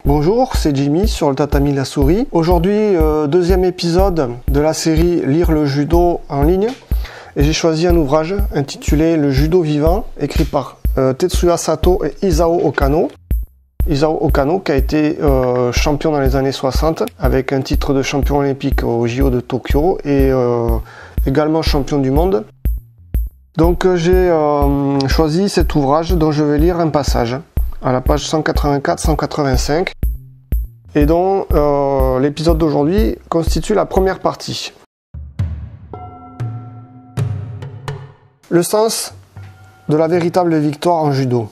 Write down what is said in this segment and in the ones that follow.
Bonjour, c'est Jimmy sur le tatami la souris. Aujourd'hui, deuxième épisode de la série Lire le judo en ligne. Et j'ai choisi un ouvrage intitulé Le judo vivant, écrit par Tetsuya Sato et Isao Okano. Isao Okano qui a été champion dans les années 60 avec un titre de champion olympique au JO de Tokyo et également champion du monde. Donc j'ai choisi cet ouvrage dont je vais lire un passage à la page 184-185 et dont l'épisode d'aujourd'hui constitue la première partie. Le sens de la véritable victoire en judo.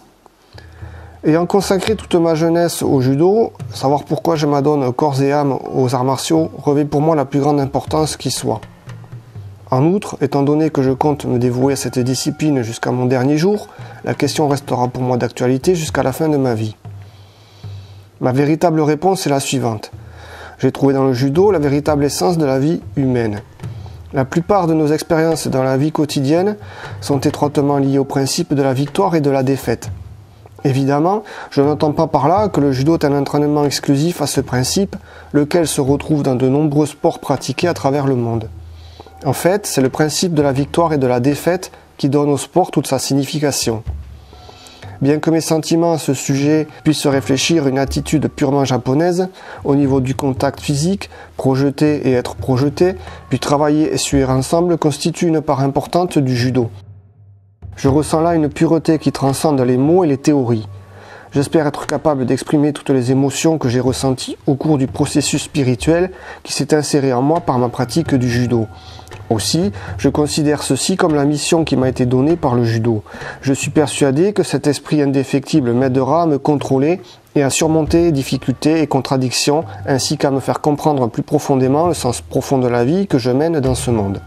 Ayant consacré toute ma jeunesse au judo, savoir pourquoi je m'adonne corps et âme aux arts martiaux revêt pour moi la plus grande importance qui soit. En outre, étant donné que je compte me dévouer à cette discipline jusqu'à mon dernier jour, la question restera pour moi d'actualité jusqu'à la fin de ma vie. Ma véritable réponse est la suivante. J'ai trouvé dans le judo la véritable essence de la vie humaine. La plupart de nos expériences dans la vie quotidienne sont étroitement liées au principe de la victoire et de la défaite. Évidemment, je n'entends pas par là que le judo est un entraînement exclusif à ce principe, lequel se retrouve dans de nombreux sports pratiqués à travers le monde. En fait, c'est le principe de la victoire et de la défaite qui donne au sport toute sa signification. Bien que mes sentiments à ce sujet puissent réfléchir une attitude purement japonaise, au niveau du contact physique, projeter et être projeté, puis travailler et suer ensemble constitue une part importante du judo. Je ressens là une pureté qui transcende les mots et les théories. J'espère être capable d'exprimer toutes les émotions que j'ai ressenties au cours du processus spirituel qui s'est inséré en moi par ma pratique du judo. Aussi, je considère ceci comme la mission qui m'a été donnée par le judo. Je suis persuadé que cet esprit indéfectible m'aidera à me contrôler et à surmonter les difficultés et contradictions, ainsi qu'à me faire comprendre plus profondément le sens profond de la vie que je mène dans ce monde.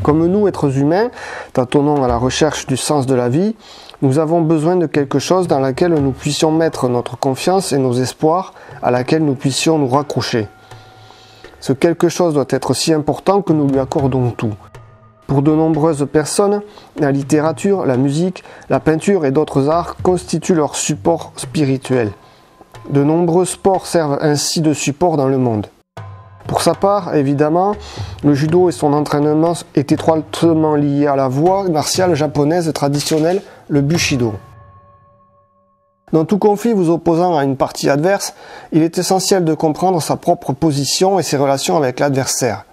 Comme nous, êtres humains, tâtonnons à la recherche du sens de la vie, nous avons besoin de quelque chose dans laquelle nous puissions mettre notre confiance et nos espoirs, à laquelle nous puissions nous raccrocher. Ce quelque chose doit être si important que nous lui accordons tout. Pour de nombreuses personnes, la littérature, la musique, la peinture et d'autres arts constituent leur support spirituel. De nombreux sports servent ainsi de support dans le monde. Pour sa part, évidemment, le judo et son entraînement est étroitement lié à la voie martiale japonaise traditionnelle, le bushido. Dans tout conflit vous opposant à une partie adverse, il est essentiel de comprendre sa propre position et ses relations avec l'adversaire.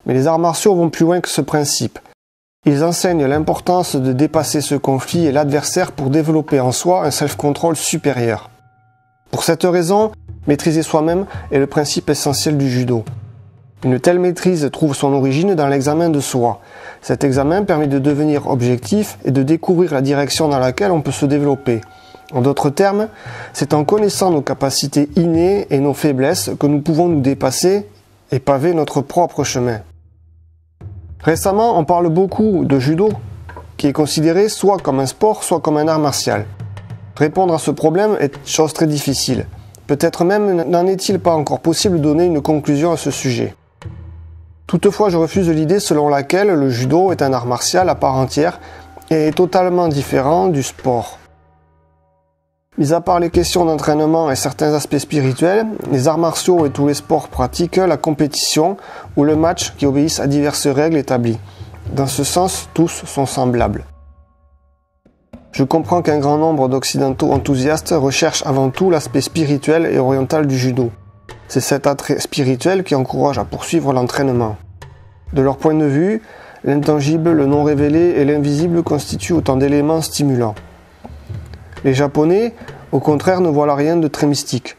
Mais les arts martiaux vont plus loin que ce principe. Ils enseignent l'importance de dépasser ce conflit et l'adversaire pour développer en soi un self-control supérieur. Pour cette raison, maîtriser soi-même est le principe essentiel du judo. Une telle maîtrise trouve son origine dans l'examen de soi. Cet examen permet de devenir objectif et de découvrir la direction dans laquelle on peut se développer. En d'autres termes, c'est en connaissant nos capacités innées et nos faiblesses que nous pouvons nous dépasser et paver notre propre chemin. Récemment, on parle beaucoup de judo, qui est considéré soit comme un sport, soit comme un art martial. Répondre à ce problème est chose très difficile. Peut-être même n'en est-il pas encore possible de donner une conclusion à ce sujet. Toutefois, je refuse l'idée selon laquelle le judo est un art martial à part entière et est totalement différent du sport. Mis à part les questions d'entraînement et certains aspects spirituels, les arts martiaux et tous les sports pratiquent la compétition ou le match qui obéissent à diverses règles établies. Dans ce sens, tous sont semblables. Je comprends qu'un grand nombre d'occidentaux enthousiastes recherchent avant tout l'aspect spirituel et oriental du judo. C'est cet attrait spirituel qui encourage à poursuivre l'entraînement. De leur point de vue, l'intangible, le non révélé et l'invisible constituent autant d'éléments stimulants. Les Japonais, au contraire, ne voient là rien de très mystique.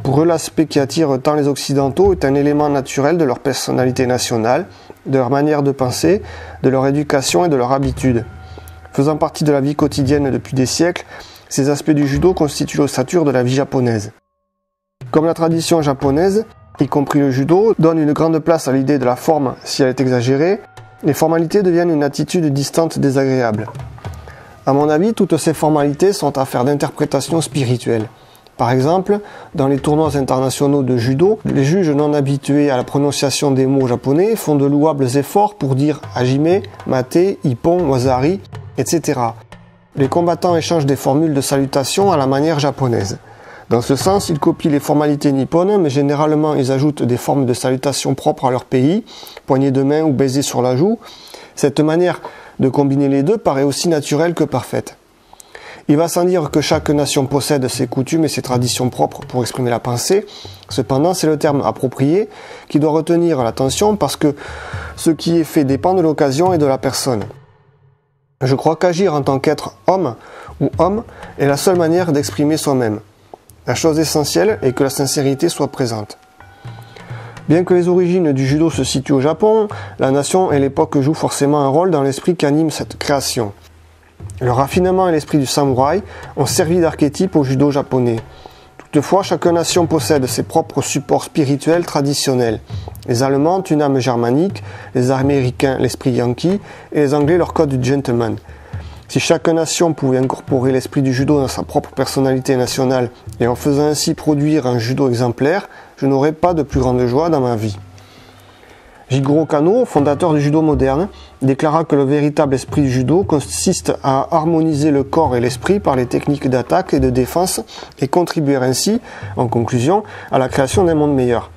Pour eux, l'aspect qui attire tant les Occidentaux est un élément naturel de leur personnalité nationale, de leur manière de penser, de leur éducation et de leur habitude. Faisant partie de la vie quotidienne depuis des siècles, ces aspects du judo constituent l'ossature de la vie japonaise. Comme la tradition japonaise, y compris le judo, donne une grande place à l'idée de la forme si elle est exagérée, les formalités deviennent une attitude distante désagréable. À mon avis, toutes ces formalités sont affaires d'interprétation spirituelle. Par exemple, dans les tournois internationaux de judo, les juges non habitués à la prononciation des mots japonais font de louables efforts pour dire hajime, mate, ippon, wasari, etc. Les combattants échangent des formules de salutation à la manière japonaise. Dans ce sens, ils copient les formalités nippones, mais généralement ils ajoutent des formes de salutation propres à leur pays, poignée de main ou baiser sur la joue. Cette manière de combiner les deux paraît aussi naturelle que parfaite. Il va sans dire que chaque nation possède ses coutumes et ses traditions propres pour exprimer la pensée. Cependant, c'est le terme approprié qui doit retenir l'attention parce que ce qui est fait dépend de l'occasion et de la personne. Je crois qu'agir en tant qu'être homme ou homme est la seule manière d'exprimer soi-même. La chose essentielle est que la sincérité soit présente. Bien que les origines du judo se situent au Japon, la nation et l'époque jouent forcément un rôle dans l'esprit qu'anime cette création. Le raffinement et l'esprit du samouraï ont servi d'archétype au judo japonais. Toutefois, chaque nation possède ses propres supports spirituels traditionnels. Les Allemands ont une âme germanique, les Américains l'esprit yankee et les Anglais leur code du gentleman. Si chaque nation pouvait incorporer l'esprit du judo dans sa propre personnalité nationale et en faisant ainsi produire un judo exemplaire, je n'aurais pas de plus grande joie dans ma vie. Jigoro Kano, fondateur du judo moderne, déclara que le véritable esprit du judo consiste à harmoniser le corps et l'esprit par les techniques d'attaque et de défense et contribuer ainsi, en conclusion, à la création d'un monde meilleur.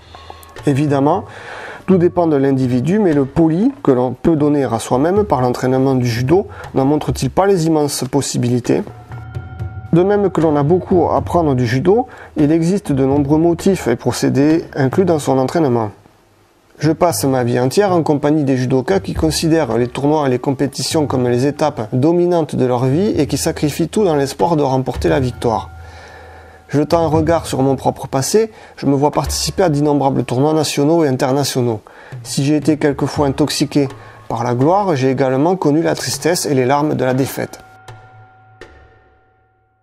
Évidemment, tout dépend de l'individu, mais le poli que l'on peut donner à soi-même par l'entraînement du judo n'en montre-t-il pas les immenses possibilités ? De même que l'on a beaucoup à apprendre du judo, il existe de nombreux motifs et procédés inclus dans son entraînement. Je passe ma vie entière en compagnie des judokas qui considèrent les tournois et les compétitions comme les étapes dominantes de leur vie et qui sacrifient tout dans l'espoir de remporter la victoire. Jetant un regard sur mon propre passé, je me vois participer à d'innombrables tournois nationaux et internationaux. Si j'ai été quelquefois intoxiqué par la gloire, j'ai également connu la tristesse et les larmes de la défaite.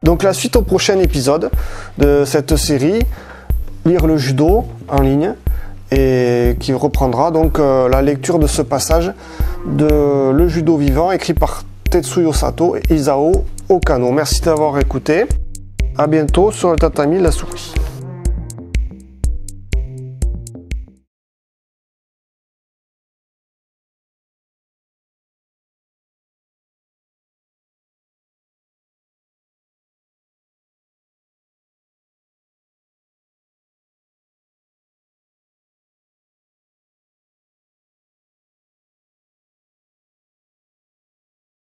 Donc la suite au prochain épisode de cette série, lire le judo en ligne, et qui reprendra donc la lecture de ce passage de Le Judo Vivant écrit par Tetsuyo Sato et Isao Okano. Merci d'avoir écouté. À bientôt sur le tatami de la souris.